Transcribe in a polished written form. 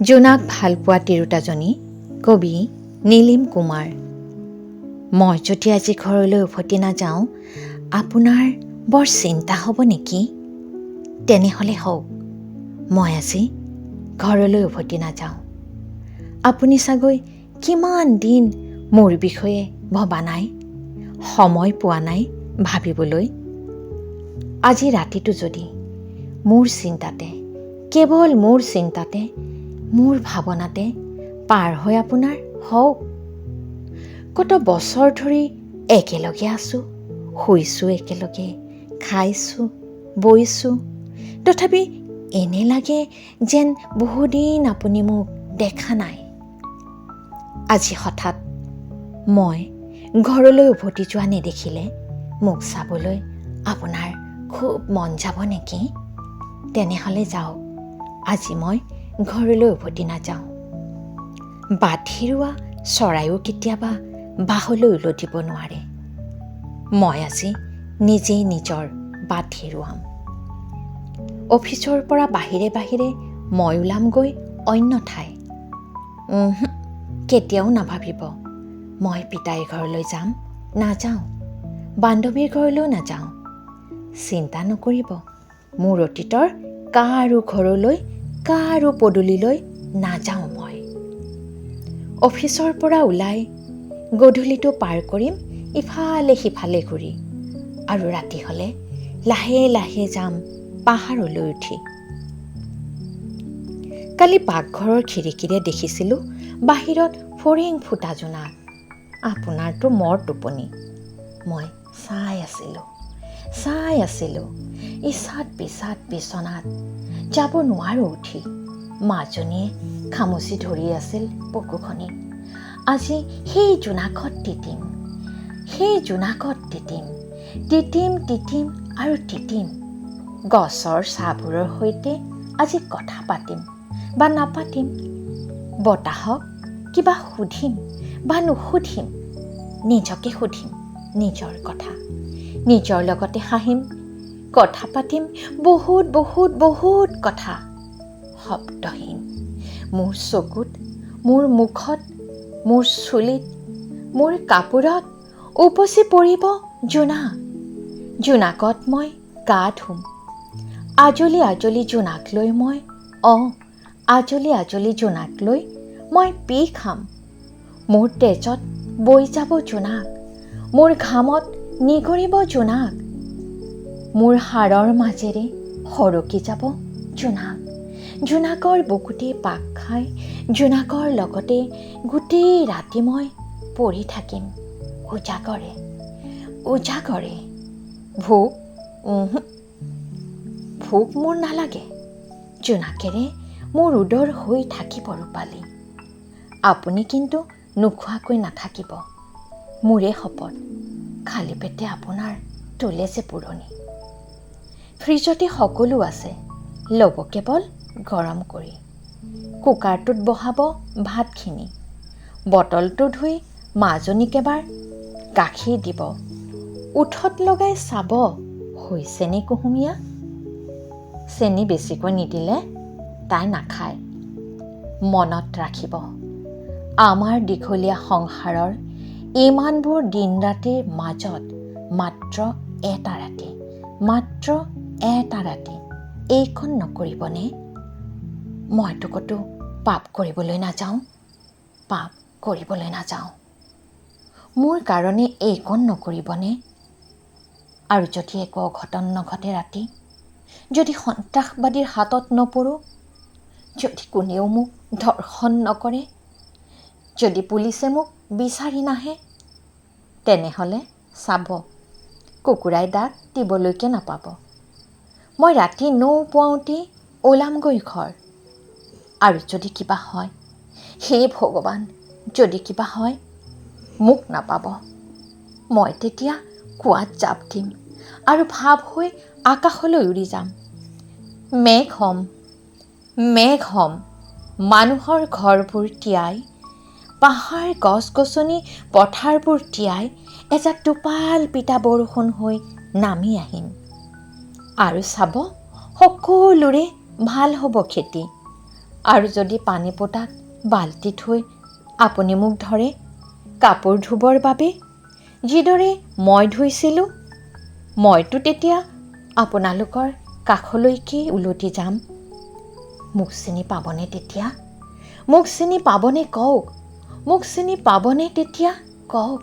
জোনাক ভালপোৱা তিৰোতাজনী কবি নীলিম কুমাৰ। মই যদি আজি ঘৰলৈ উভতি নাযাওঁ আপোনাৰ বৰ চিন্তা হ'ব নেকি? তেনেহ'লে হওক, মই আজি ঘৰলৈ উভতি নাযাওঁ। আপুনি চাগৈ কিমান দিন মোৰ বিষয়ে ভবা নাই, সময় পোৱা নাই ভাবিবলৈ। আজি ৰাতিটো যদি মোৰ চিন্তাতে, কেৱল মোৰ চিন্তাতে, মোৰ ভাৱনাতে পাৰ হৈ আপোনাৰ হওক। কত বছৰ ধৰি একেলগে আছোঁ, শুইছোঁ একেলগে, খাইছোঁ, বৈছোঁ, তথাপি এনে লাগে যেন বহুদিন আপুনি মোক দেখা নাই। আজি হঠাৎ মই ঘৰলৈ উভতি যোৱা নেদেখিলে মোক চাবলৈ আপোনাৰ খুব মন যাব নেকি? তেনেহ'লে যাওক, আজি মই ঘৰলৈ উভতি নাযাওঁ। বাট হেৰুৱা চৰাইও কেতিয়াবা বাহলৈ উলটিব নোৱাৰে। মই আজি নিজেই নিজৰ বাট হেৰুৱাম। অফিচৰ পৰা বাহিৰে বাহিৰে মই ওলামগৈ অন্য ঠাই। কেতিয়াও নাভাবিব মই পিতাইৰ ঘৰলৈ যাম, নাযাওঁ। বান্ধৱীৰ ঘৰলৈও নাযাওঁ। চিন্তা নকৰিব, মোৰ অতীতৰ কাৰো ঘৰলৈ, কাৰো পদূলিলৈ নাযাওঁ মই। অফিচৰ পৰা ওলাই গধূলিটো পাৰ কৰিম ইফালে সিফালে ঘূৰি, আৰু ৰাতি হ'লে লাহে লাহে যাম পাহাৰলৈ উঠি। কালি পাকঘৰৰ খিৰিকীৰে দেখিছিলোঁ বাহিৰত ফৰিং ফুটা জোনাক। আপোনাৰতো মৰ টোপনি। মই চাই আছিলোঁ ইছাত পিছাত বিচনাত যাব নোৱাৰোঁ উঠি। মাজনীয়ে খামুচি ধৰি আছিল বুকুখনি। আজি সেই জোনাকত তিতিম, তিতিম আৰু তিতিম। গছৰ ছাঁবোৰৰ সৈতে আজি কথা পাতিম বা নাপাতিম, বতাহক কিবা সুধিম বা নুসুধিম, নিজকে সুধিম নিজৰ কথা, নিজৰ লগতে হাঁহিম, কথা পাতিম বহুত বহুত বহুত কথা। শব্দহীন মোৰ চকুত, মোৰ মুখত, মোৰ চুলিত, মোৰ কাপোৰত উপচি পৰিব জোনাক। জোনাকত মই গা ধুম। আজলি আজলি জোনাক লৈ মই আজলি জোনাক লৈ মই পি খাম। মোৰ তেজত বৈ যাব জোনাক, মোৰ ঘামত নিগৰিব জোনাক, মোৰ হাড়ৰ মাজেৰে সৰকি যাব জোনাক। জোনাকৰ বুকুতে পাক খাই, জোনাকৰ লগতে গোটেই ৰাতি মই পৰি থাকিম উজাগৰে। ভোক মোৰ নালাগে, জোনাকেৰে মোৰ উদৰ হৈ থাকিব ৰূপালী। আপুনি কিন্তু নোখোৱাকৈ নাথাকিব, মোৰে শপত। খালী পেটে আপোনাৰ তোলে যে পুৰণি। ফ্ৰিজতে সকলো আছে, ল'ব কেৱল গৰম কৰি। কুকাৰটোত বহাব ভাতখিনি, বটলটো ধুই মাজনীক এবাৰ গাখীৰ দিব, ওঠত লগাই চাব হৈছেনে কুহুমীয়া। চেনি বেছিকৈ নিদিলে তাই নাখায়। মনত ৰাখিব, আমাৰ দীঘলীয়া সংসাৰৰ ইমানবোৰ দিন ৰাতিৰ মাজত মাত্ৰ এটা ৰাতি এইখন নকৰিবনে? মইতো ক'তো পাপ কৰিবলৈ নাযাওঁ। মোৰ কাৰণে এইকণ নকৰিবনে? আৰু যদি একো অঘটন নঘটে ৰাতি, যদি সন্ত্ৰাসবাদীৰ হাতত নপৰোঁ, যদি কোনেও মোক ধৰ্ষণ নকৰে, যদি পুলিচে মোক বিচাৰি নাহে, তেনেহ'লে চাব কুকুৰাই দাগ দিবলৈকে নাপাব। মই ৰাতি নোপোৱাওঁতেই ওলামগৈ ঘৰ। আৰু যদি কিবা হয়, হে ভগৱান, যদি কিবা হয় মোক নাপাব। মই তেতিয়া কুৱাত জাপ দিম আৰু ভাৱ হৈ আকাশলৈ উৰি যাম। মেঘ হ'ম, মানুহৰ ঘৰবোৰ তিয়াই, পাহাৰ গছ গছনি পথাৰবোৰ তিয়াই এজাক টোপাল পিতা বৰষুণ হৈ নামি আহিম। আৰু চাব সকলোৰে ভাল হ'ব খেতি, আৰু যদি পানী পতাত বাল্টি থৈ আপুনি মোক ধৰে কাপোৰ ধুবৰ বাবে, যিদৰে মই ধুইছিলোঁ, মইতো তেতিয়া আপোনালোকৰ কাষলৈকে উলটি যাম। মোক চিনি পাবনে তেতিয়া? মোক চিনি পাবনে কওক? মোক চিনি পাবনে তেতিয়া কওক?